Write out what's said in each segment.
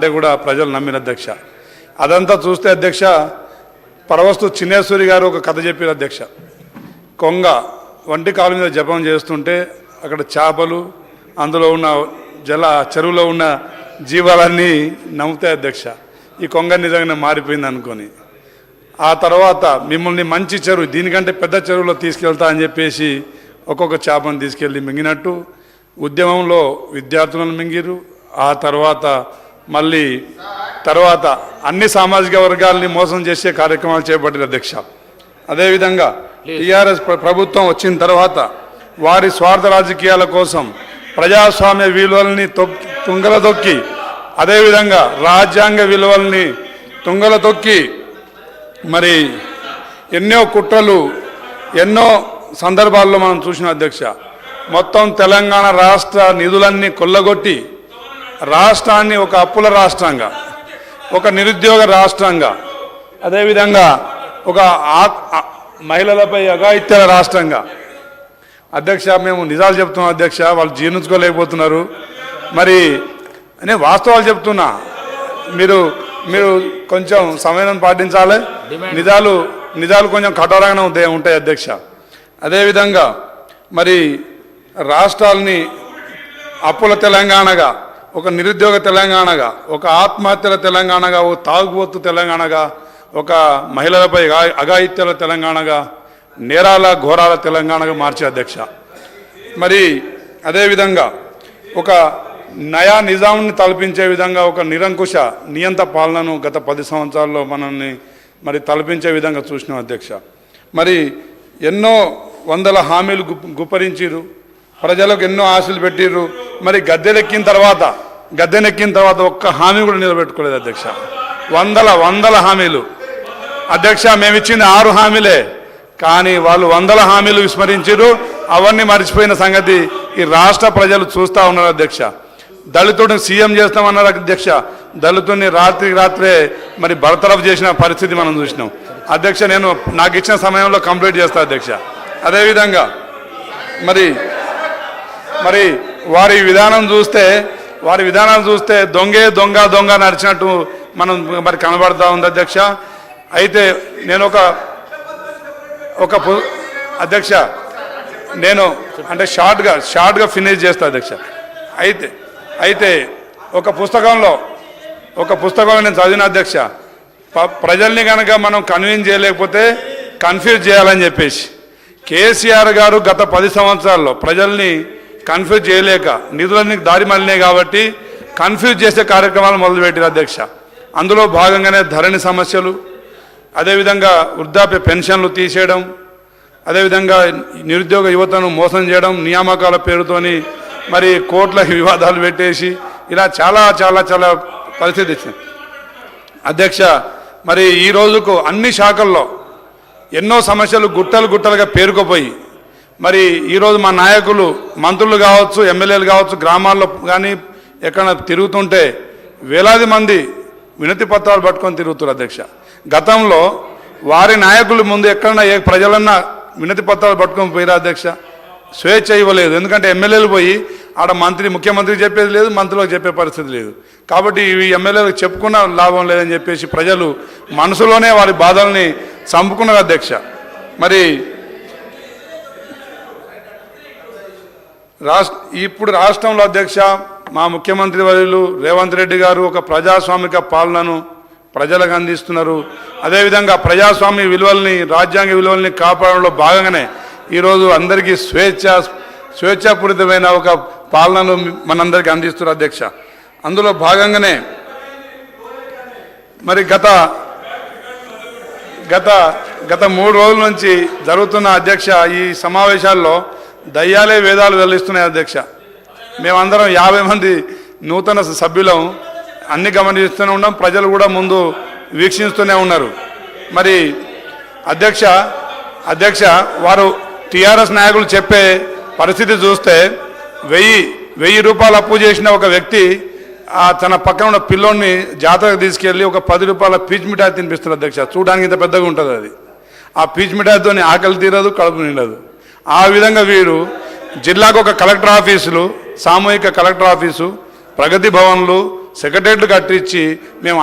అంటే కూడా ప్రజలు నమ్మిన అధ్యక్ష. అదంతా చూస్తే అధ్యక్ష పరవస్తు చిన్నేశ్వరి గారు ఒక కథ చెప్పారు అధ్యక్ష. కొంగ వంటి కాలు మీద జపం చేస్తుంటే అక్కడ చేపలు అందులో ఉన్న చెరువులో ఉన్న జీవాలన్నీ నమ్ముతాయి అధ్యక్ష. ఈ కొంగ నిజంగానే మారిపోయింది అనుకొని ఆ తర్వాత మిమ్మల్ని మంచి చెరువు దీనికంటే పెద్ద చెరువులో తీసుకెళ్తా అని చెప్పేసి ఒక్కొక్క చేపను తీసుకెళ్ళి మింగినట్టు ఉద్యమంలో విద్యార్థులను మింగిరు. ఆ తర్వాత మళ్ళీ అన్ని సామాజిక వర్గాల్ని మోసం చేసే కార్యక్రమాలు చేపట్టిన అధ్యక్ష. అదేవిధంగా టీఆర్ఎస్ ప్రభుత్వం వచ్చిన తర్వాత వారి స్వార్థ రాజకీయాల కోసం ప్రజాస్వామ్య విలువల్ని తుంగల తొక్కి అదేవిధంగా రాజ్యాంగ విలువల్ని తుంగల తొక్కి మరి ఎన్నో కుట్రలు ఎన్నో సందర్భాల్లో మనం చూసిన అధ్యక్ష. మొత్తం తెలంగాణ రాష్ట్ర నిధులన్నీ కొల్లగొట్టి రాష్ట్రాన్ని ఒక అప్పుల రాష్ట్రంగా ఒక నిరుద్యోగ రాష్ట్రంగా అదేవిధంగా ఒక మహిళలపై అఘాయిత్యాల రాష్ట్రంగా అధ్యక్ష మేము నిజాలు చెప్తున్నాం అధ్యక్ష. వాళ్ళు జీర్ణించుకోలేకపోతున్నారు. మరి నేను వాస్తవాలు చెప్తున్నా, మీరు కొంచెం సమయం పాటించాలి. నిజాలు కొంచెం కఠోరంగానే ఉంటాయి అధ్యక్ష. అదేవిధంగా మరి రాష్ట్రాలని అప్పుల తెలంగాణగా ఒక నిరుద్యోగ తెలంగాణగా ఒక ఆత్మహత్యల తెలంగాణగా ఒక తాగుబోతు తెలంగాణగా ఒక మహిళలపై అఘాయిత్యాల తెలంగాణగా నేరాల ఘోరాల తెలంగాణగా మార్చే అధ్యక్ష. మరి అదేవిధంగా ఒక నయా నిజాంని తలపించే విధంగా ఒక నిరంకుశ నియంత పాలనను గత 10 సంవత్సరాల్లో మనల్ని మరి తలపించే విధంగా చూసినాం అధ్యక్ష. మరి ఎన్నో వందల హామీలు గుప్పరించిరు, ప్రజలకు ఎన్నో ఆశలు పెట్టిర్రు. మరి గద్దెనెక్కిన తర్వాత ఒక్క హామీ కూడా నిలబెట్టుకోలేదు అధ్యక్ష. వందల హామీలు అధ్యక్ష. మేము ఇచ్చింది 6 హామీలే, కానీ వాళ్ళు 100 హామీలు విస్మరించారు. అవన్నీ మర్చిపోయిన సంగతి ఈ రాష్ట్ర ప్రజలు చూస్తూ ఉన్నారు అధ్యక్ష. దళితుడిని సీఎం చేస్తామన్నారు అధ్యక్ష. దళితుడిని రాత్రే మరి బర్తరఫ్ చేసిన పరిస్థితి మనం చూసినాం అధ్యక్ష. నేను నాకు ఇచ్చిన సమయంలో కంప్లీట్ చేస్తా అధ్యక్ష. అదేవిధంగా మరి వారి విధానం చూస్తే దొంగ నడిచినట్టు మనం మరి కనబడతా ఉంది అధ్యక్ష. అయితే నేను ఒక అధ్యక్ష నేను అంటే షార్ట్గా ఫినిష్ చేస్తా అధ్యక్ష. అయితే ఒక పుస్తకంలో నేను చదివిన అధ్యక్ష, ప్రజల్ని కనుక మనం కన్విన్స్ చేయలేకపోతే కన్ఫ్యూజ్ చేయాలని చెప్పేసి కేసీఆర్ గారు గత 10 సంవత్సరాల్లో ప్రజల్ని కన్ఫ్యూజ్ చేయలేక నిధులన్నీ దారి మళ్ళినాయి కాబట్టి కన్ఫ్యూజ్ చేసే కార్యక్రమాలు మొదలుపెట్టారు అధ్యక్ష. అందులో భాగంగానే ధరణి సమస్యలు, అదేవిధంగా వృద్ధాప్య పెన్షన్లు తీసేయడం, అదేవిధంగా నిరుద్యోగ యువతను మోసం చేయడం, నియామకాల పేరుతోని మరి కోట్ల వివాదాలు పెట్టేసి ఇలా చాలా చాలా చాలా పరిస్థితి ఇచ్చింది అధ్యక్ష. మరి ఈ రోజుకు అన్ని శాఖల్లో ఎన్నో సమస్యలు గుట్టలుగా పేరుకుపోయి మరి ఈరోజు మా నాయకులు మంత్రులు కావచ్చు, ఎమ్మెల్యేలు కావచ్చు, గ్రామాల్లో కానీ ఎక్కడ తిరుగుతుంటే వేలాది మంది వినతి పత్రాలు పట్టుకొని తిరుగుతారు అధ్యక్ష. గతంలో వారి నాయకుల ముందు ఎక్కడన్నా ఏ ప్రజలన్నా వినతి పత్రాలు పట్టుకొని పోయిరా అధ్యక్ష. స్వేచ్ఛ ఇవ్వలేదు. ఎందుకంటే ఎమ్మెల్యేలు పోయి ఆడ ముఖ్యమంత్రికి చెప్పేది లేదు, మంత్రులకు చెప్పే పరిస్థితి లేదు. కాబట్టి ఈ ఎమ్మెల్యేలకు చెప్పుకున్న లాభం లేదని చెప్పేసి ప్రజలు మనసులోనే వారి బాధల్ని చంపుకున్నారు అధ్యక్ష. మరి ఇప్పుడు రాష్ట్రంలో అధ్యక్ష మా ముఖ్యమంత్రి వర్యులు రేవంత్ రెడ్డి గారు ఒక ప్రజాస్వామిక పాలనను ప్రజలకు అందిస్తున్నారు. అదేవిధంగా ప్రజాస్వామ్య విలువల్ని రాజ్యాంగ విలువల్ని కాపాడడంలో భాగంగానే ఈరోజు అందరికీ స్వేచ్ఛాపూరితమైన ఒక పాలనను మనందరికీ అందిస్తున్నారు అధ్యక్ష. అందులో భాగంగానే మరి గత 3 రోజుల నుంచి జరుగుతున్న అధ్యక్ష ఈ సమావేశాల్లో దయ్యాలే వేదాలు వెల్లిస్తున్నాయి అధ్యక్ష. మేమందరం 50 మంది నూతన సభ్యులం అన్ని గమనిస్తూనే ఉన్నాం. ప్రజలు కూడా ముందు వీక్షిస్తూనే ఉన్నారు. మరి అధ్యక్ష వారు టీఆర్ఎస్ నాయకులు చెప్పే పరిస్థితి చూస్తే 1000 రూపాయలు అప్పు చేసిన ఒక వ్యక్తి తన పక్కన ఉన్న పిల్లోని జాతరకు తీసుకెళ్ళి ఒక 10 రూపాయల పీచ్ మిఠాయి తినిపిస్తారు అధ్యక్ష. చూడడానికి ఇంత పెద్దగా ఉంటుంది అది. ఆ పీచ్ మిఠాయితో ఆకలి తీరదు, కడుపు నిండదు. ఆ విధంగా వీరు జిల్లాకు ఒక కలెక్టర్ ఆఫీసులు, సామూహిక కలెక్టర్ ఆఫీసు, ప్రగతి భవన్లు, సెక్రటరియట్లు కట్టించి మేము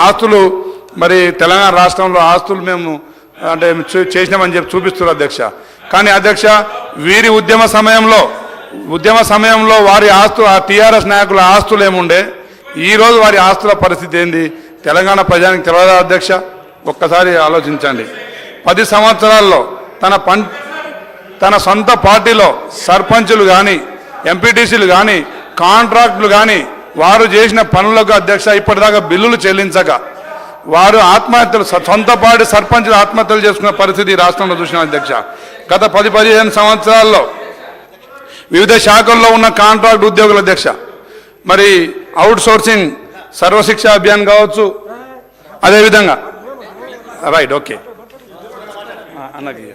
ఆస్తులు మరి తెలంగాణ రాష్ట్రంలో ఆస్తులు మేము అంటే చేసినామని చెప్పి చూపిస్తున్నారు అధ్యక్ష. కానీ అధ్యక్ష వీరి ఉద్యమ సమయంలో వారి ఆ టీఆర్ఎస్ నాయకుల ఆస్తులు ఏముండే, ఈరోజు వారి ఆస్తుల పరిస్థితి ఏంది తెలంగాణ ప్రజానికి తెలియదా అధ్యక్ష? ఒక్కసారి ఆలోచించండి. 10 సంవత్సరాల్లో తన సొంత పార్టీలో సర్పంచులు కానీ ఎంపీటీసీలు కానీ కాంట్రాక్టులు కానీ వారు చేసిన పనులకు అధ్యక్ష ఇప్పటిదాకా బిల్లులు చెల్లించక వారు ఆత్మహత్యలు సొంత పార్టీ సర్పంచులు ఆత్మహత్యలు చేసుకున్న పరిస్థితి రాష్ట్రంలో చూసిన అధ్యక్ష. గత 10-15 సంవత్సరాల్లో వివిధ శాఖల్లో ఉన్న కాంట్రాక్ట్ ఉద్యోగుల అధ్యక్ష మరి అవుట్ సోర్సింగ్ సర్వశిక్ష అభియాన్ కావచ్చు, అదేవిధంగా రైట్ ఓకే అన్నకి